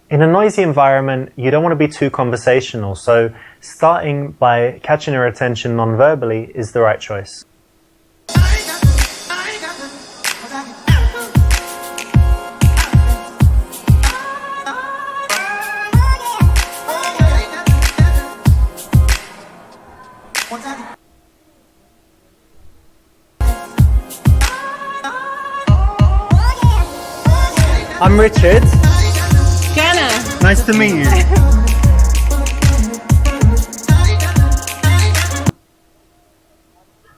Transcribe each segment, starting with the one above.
In a noisy environment, you don't want to be too conversational, so starting by catching her attention non-verbally is the right choice. I'm Richard. Jana. Nice to meet you.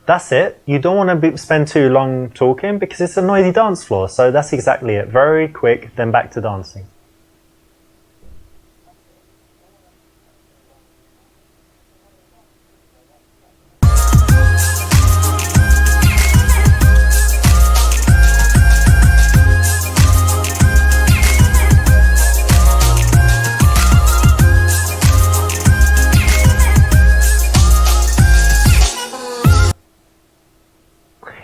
That's it. You don't want to spend too long talking because it's a noisy dance floor. So that's exactly it. Very quick, then back to dancing.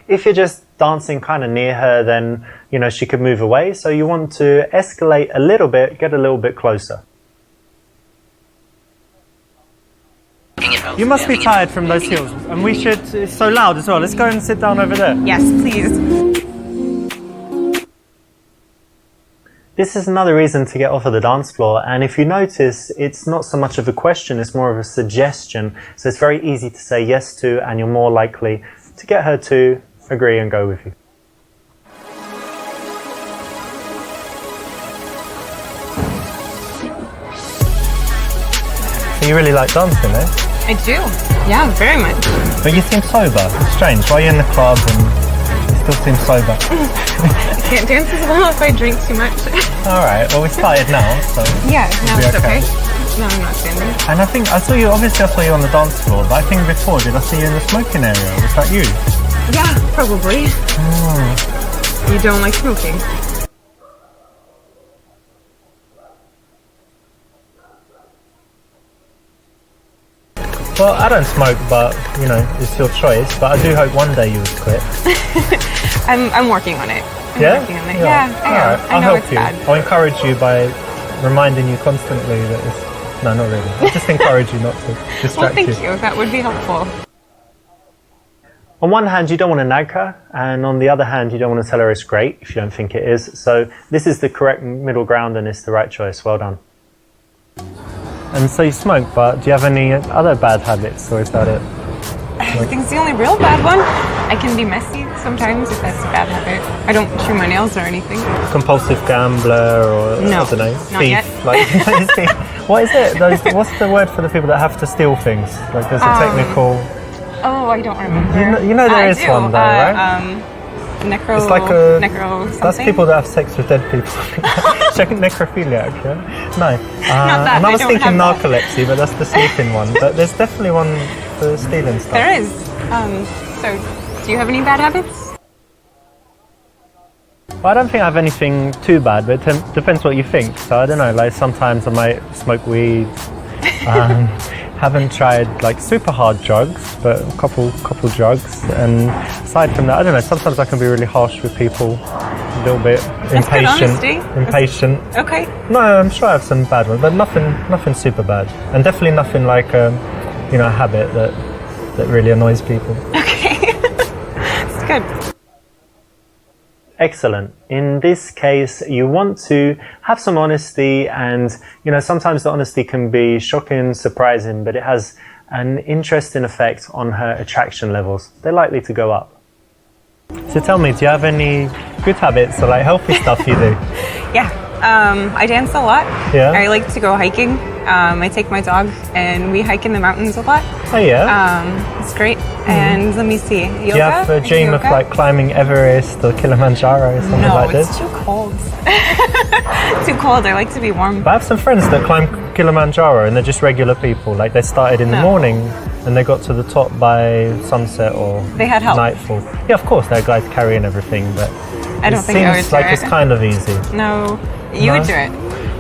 If you're just dancing kind of near her, then, you know, she could move away. So you want to escalate a little bit, get a little bit closer. You must be tired from those heels. And we should, it's so loud as well. Let's go and sit down over there. Yes, please. This is another reason to get off of the dance floor. And if you notice, it's not so much of a question, it's more of a suggestion. So it's very easy to say yes to, and you're more likely to get her to agree and go with you. So you really like dancing, eh? I do. Yeah, very much. But you seem sober. It's strange. Why are you in the club and you still seem sober? I can't dance as well if I drink too much. Alright, well we started now, so... Yeah, now it's okay. No, I'm not standing. And I think, I saw you on the dance floor, but I think before, did I see you in the smoking area? Was that you? Yeah, probably. Oh. You don't like smoking? Well, I don't smoke, but, you know, it's your choice. But I do hope one day you would quit. I'm working on it. Yeah? Working on it. Yeah, I am. I'll know help it's you. bad. I'll encourage you by reminding you constantly that it's... No, not really. I'll just encourage you not to distract Well, thank you. you. That would be helpful. On one hand, you don't want to nag her, and on the other hand, you don't want to tell her it's great if you don't think it is. So this is the correct middle ground and it's the right choice. Well done. And so you smoke, but do you have any other bad habits, or is that it? I think it's the only real bad one. I can be messy sometimes if that's a bad habit. I don't chew my nails or anything. Compulsive gambler, or no, I don't know, not thief. yet. Like, what is it? What's the word for the people that have to steal things? Like there's a technical... Oh, I don't remember. You know there is one though, right? It's like necro something. That's people that have sex with dead people. Check necrophiliac, yeah? No. Not that, and I was don't thinking have that. narcolepsy, but that's the sleeping one. But there's definitely one for stealing stuff. There is. So, do you have any bad habits? Well, I don't think I have anything too bad, but it depends what you think. So I don't know, like sometimes I might smoke weed. Haven't tried like super hard drugs, but a couple drugs. And aside from that, I don't know, sometimes I can be really harsh with people, a little bit impatient. Okay. No, I'm sure I have some bad ones, but nothing super bad. And definitely nothing like you know, a habit that really annoys people. Okay. It's good. Excellent. In this case, you want to have some honesty, and you know, sometimes the honesty can be shocking, surprising, but it has an interesting effect on her attraction levels. They're likely to go up. So tell me, do you have any good habits or like healthy stuff you do? Yeah. I dance a lot. Yeah. I like to go hiking. I take my dog and we hike in the mountains a lot. Oh yeah? It's great. And let me see, yoga? Do you have a dream of like climbing Everest or Kilimanjaro or something like this? No, it's too cold. Too cold, I like to be warm. But I have some friends that climb Kilimanjaro and they're just regular people. Like they started in the morning and they got to the top by sunset or they had help. Nightfall. Yeah, of course, they're guys carrying everything, but I don't think I would do like it. It's kind of easy. No, you would do it.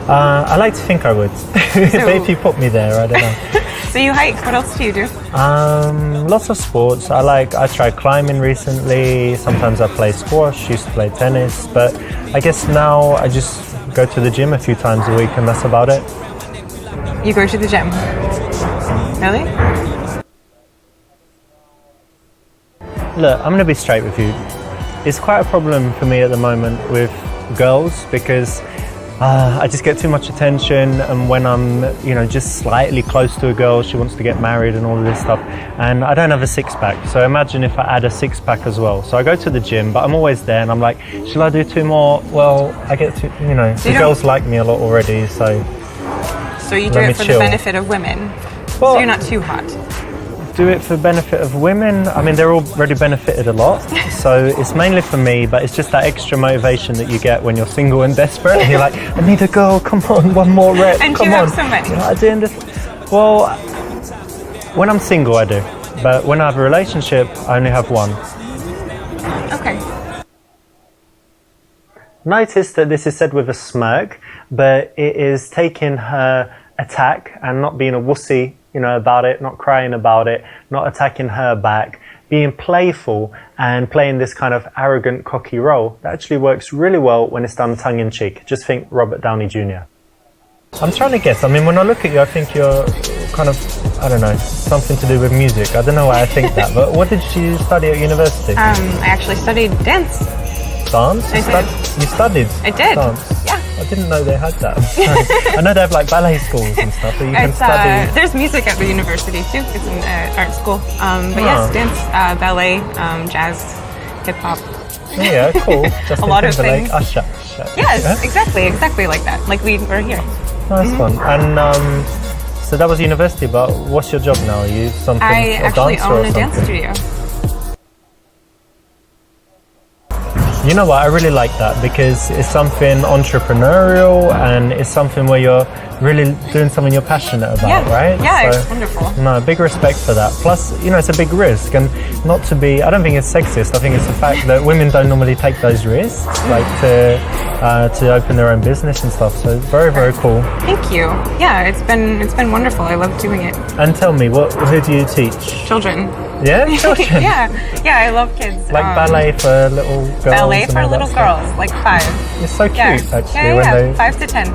I like to think I would. If you put me there, I don't know. So you hike, what else do you do? Lots of sports. I tried climbing recently. Sometimes I play squash, used to play tennis, but I guess now I just go to the gym a few times a week, and that's about it. You go to the gym? Really? Look, I'm going to be straight with you. It's quite a problem for me at the moment with girls because I just get too much attention, and when I'm, you know, just slightly close to a girl, she wants to get married and all of this stuff, and I don't have a six-pack. So imagine if I add a six-pack as well. So I go to the gym, but I'm always there, and I'm like, shall I do 2 more? Well, I get to, you know, the girls like me a lot already, so. So you do it for the benefit of women. Well, so you're not too hot. Do it for benefit of women. I mean, they're already benefited a lot, so it's mainly for me, but it's just that extra motivation that you get when you're single and desperate, and you're like, I need a girl, come on, 1 more rep, and come you on. have so many. You know, doing this. Well, when I'm single, I do, but when I have a relationship, I only have 1. Okay. Notice that this is said with a smirk, but it is taking her attack and not being a wussy, you know, about it, not crying about it, not attacking her back, being playful and playing this kind of arrogant, cocky role. That actually works really well when it's done tongue-in-cheek. Just think Robert Downey Jr. I'm trying to guess. I mean, when I look at you, I think you're kind of, I don't know, something to do with music. I don't know why I think that, but what did you study at university? I actually studied dance. Dance? You studied? I did. Dance? Yeah. I didn't know they had that. I know they have like ballet schools and stuff, but you can study. There's music at the university too. It's an art school. But yes, dance, ballet, jazz, hip hop. Yeah, cool. Just a lot of things. Usher. Yes, Yeah? exactly like that. Like we were here. Nice one. And so that was university, but what's your job now? Are you something? I actually own a dance studio. studio. You know what, I really like that because it's something entrepreneurial and it's something where you're really doing something you're passionate about, right? Yeah, so, it's wonderful. No, big respect for that. Plus, you know, it's a big risk, and not to be, I don't think it's sexist, I think it's the fact that women don't normally take those risks, like to open their own business and stuff, so very, very cool. Thank you. Yeah, it's been wonderful. I love doing it. And tell me, who do you teach? Children. Yeah, children? yeah, I love kids. Like ballet for little girls? Ballet for little girls, like 5. It's so cute, actually. Yeah, when they, 5 to 10.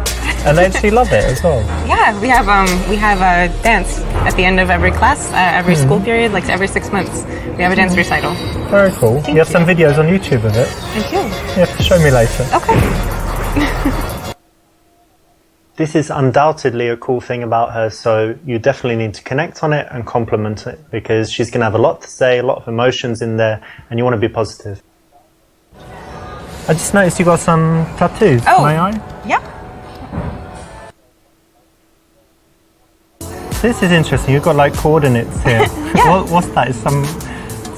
And they actually love it as well. Yeah, we have a dance at the end of every class, every school period, like every 6 months. We have a dance recital. Very cool. You have some videos on YouTube of it? I do. You have to show me later. Okay. This is undoubtedly a cool thing about her, so you definitely need to connect on it and compliment it because she's going to have a lot to say, a lot of emotions in there, and you want to be positive. I just noticed you got some tattoos. Oh, may I? Yeah. This is interesting. You've got like coordinates here. Yeah. What's that? Is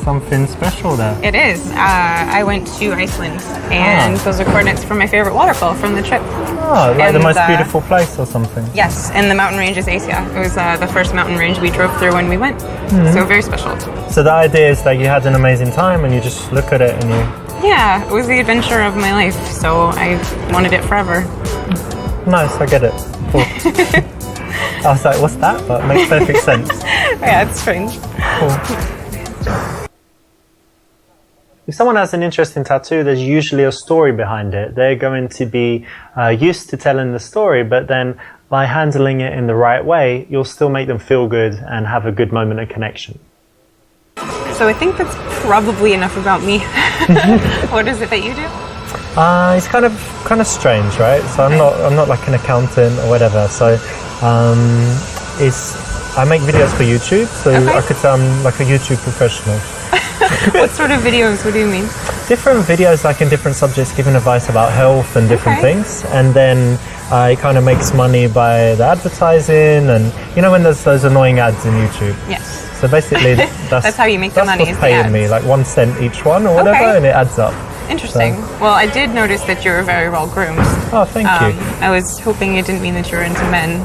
something special there? It is. I went to Iceland, and those are coordinates from my favorite waterfall from the trip. Oh, like the most beautiful place or something? Yes, and the mountain range is Asia. It was the first mountain range we drove through when we went, so very special. So the idea is that you had an amazing time and you just look at it and you... Yeah, it was the adventure of my life, so I wanted it forever. Nice, I get it. Cool. I was like, what's that? But it makes perfect sense. Yeah, it's strange. Cool. If someone has an interesting tattoo, there's usually a story behind it. They're going to be used to telling the story, but then by handling it in the right way, you'll still make them feel good and have a good moment of connection. So I think that's probably enough about me. What is it that you do? It's kind of strange, right? So I'm not like an accountant or whatever. So I make videos for YouTube. So I could say I'm like a YouTube professional. What sort of videos? What do you mean? Different videos, like in different subjects, giving advice about health and different things, and then it kind of makes money by the advertising, and you know when there's those annoying ads in YouTube. Yes. So basically, that's how you make the money. That's what's paying me, like 1 cent each one or whatever, and it adds up. Interesting. So. Well, I did notice that you were very well groomed. Oh, thank you. I was hoping it didn't mean that you were into men.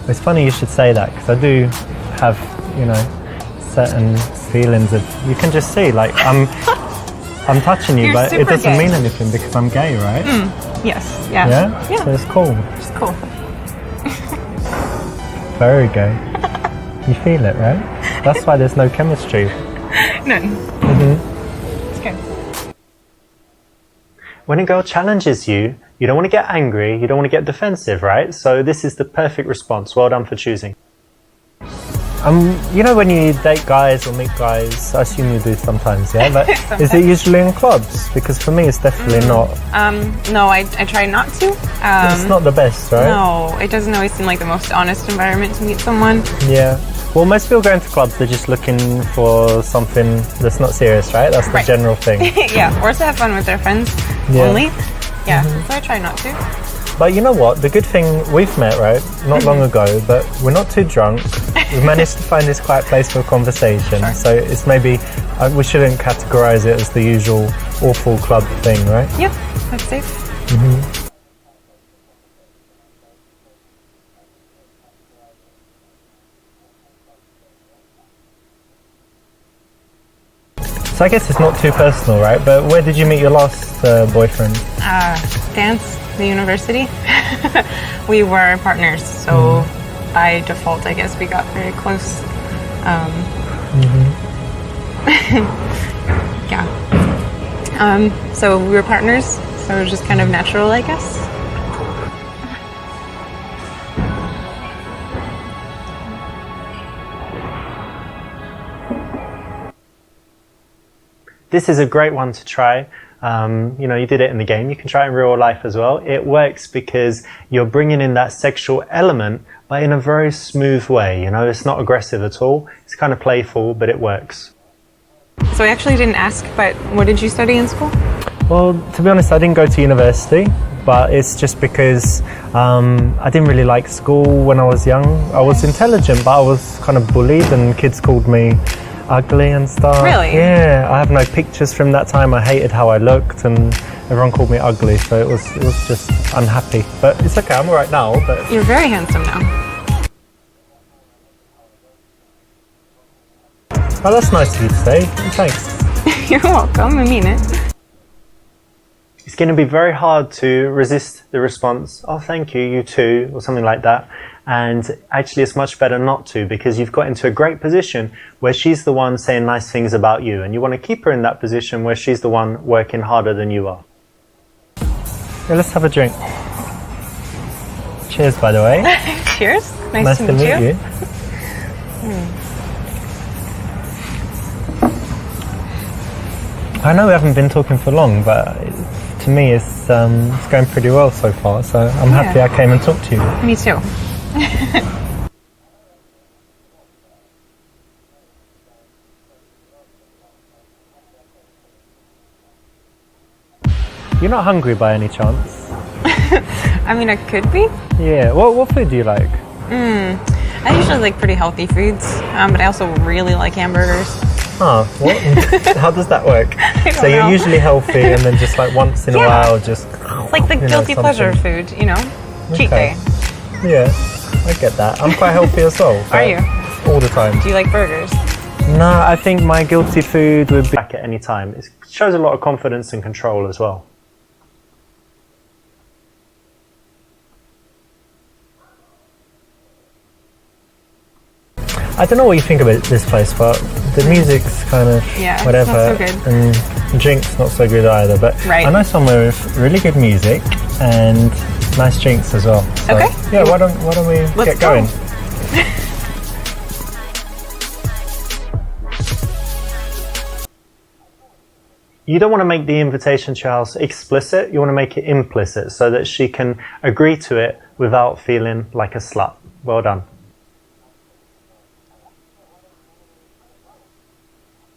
It's funny you should say that because I do have, you know, certain feelings of, you can just see, like I'm touching you, but it doesn't mean anything because I'm gay, right? Yes. Yeah. Yeah. So it's cool. It's cool. Very gay. You feel it, right? That's why there's no chemistry. None. Mm-hmm. It's good. when a girl challenges you, you don't want to get angry, you don't want to get defensive, right? So this is the perfect response. Well done for choosing. You know when you date guys or meet guys, I assume you do sometimes, yeah? But Sometimes. Is it usually in clubs? Because for me it's definitely not. No, I try not to. It's not the best, right? No, it doesn't always seem like the most honest environment to meet someone. Yeah. Well, most people going to clubs, they're just looking for something that's not serious, right? That's the Right. general thing. Yeah, or to have fun with their friends only. Yeah, so I try not to. But you know what? The good thing, we've met, right? Not long ago, but we're not too drunk. We've managed to find this quiet place for conversation. Sure. So it's maybe, we shouldn't categorize it as the usual awful club thing, right? Yep, that's safe. So I guess it's not too personal, right? But where did you meet your last boyfriend? Dance, the university. We were partners, so by default, I guess we got very close. Yeah. So we were partners, so it was just kind of natural, I guess. This is a great one to try. You know, you did it in the game. You can try it in real life as well. It works because you're bringing in that sexual element, but in a very smooth way. You know, it's not aggressive at all. It's kind of playful, but it works. So I actually didn't ask, but what did you study in school? Well, to be honest, I didn't go to university, but it's just because I didn't really like school when I was young. I was intelligent, but I was kind of bullied, and kids called me ugly and stuff. Really? Yeah, I have no pictures from that time. I hated how I looked, and everyone called me ugly, so it was just unhappy. But it's okay, I'm alright now. But You're very handsome now. oh, that's nice of you to say. Thanks. You're welcome, I mean it. It's going to be very hard to resist the response, oh, thank you, you too, or something like that. And actually, it's much better not to, because you've got into a great position where she's the one saying nice things about you, and you want to keep her in that position where she's the one working harder than you are. Yeah, let's have a drink. Cheers, by the way. Cheers. Nice to meet you. I know we haven't been talking for long, but to me it's going pretty well so far, so I'm happy I came and talked to you. Me too. You're not hungry by any chance? I mean, I could be. Yeah, what food do you like? I usually like pretty healthy foods, but I also really like hamburgers. Oh, what? How does that work? So don't you're know. usually healthy, and then just like once in a while, just It's like the you know, guilty pleasure something. food, you know? Cheat Okay. day. Yeah, I get that. I'm quite healthy as well. Are you? All the time. Do you like burgers? No, I think my guilty food would be back at any time. It shows a lot of confidence and control as well. I don't know what you think about this place, but the music's kind of whatever, it's not so good. and the drink's not so good either. But Right. I know somewhere with really good music and nice drinks as well. So, Okay. yeah, why don't we Let's get go. going? You don't want to make the invitation to your house explicit, you want to make it implicit so that she can agree to it without feeling like a slut. Well done.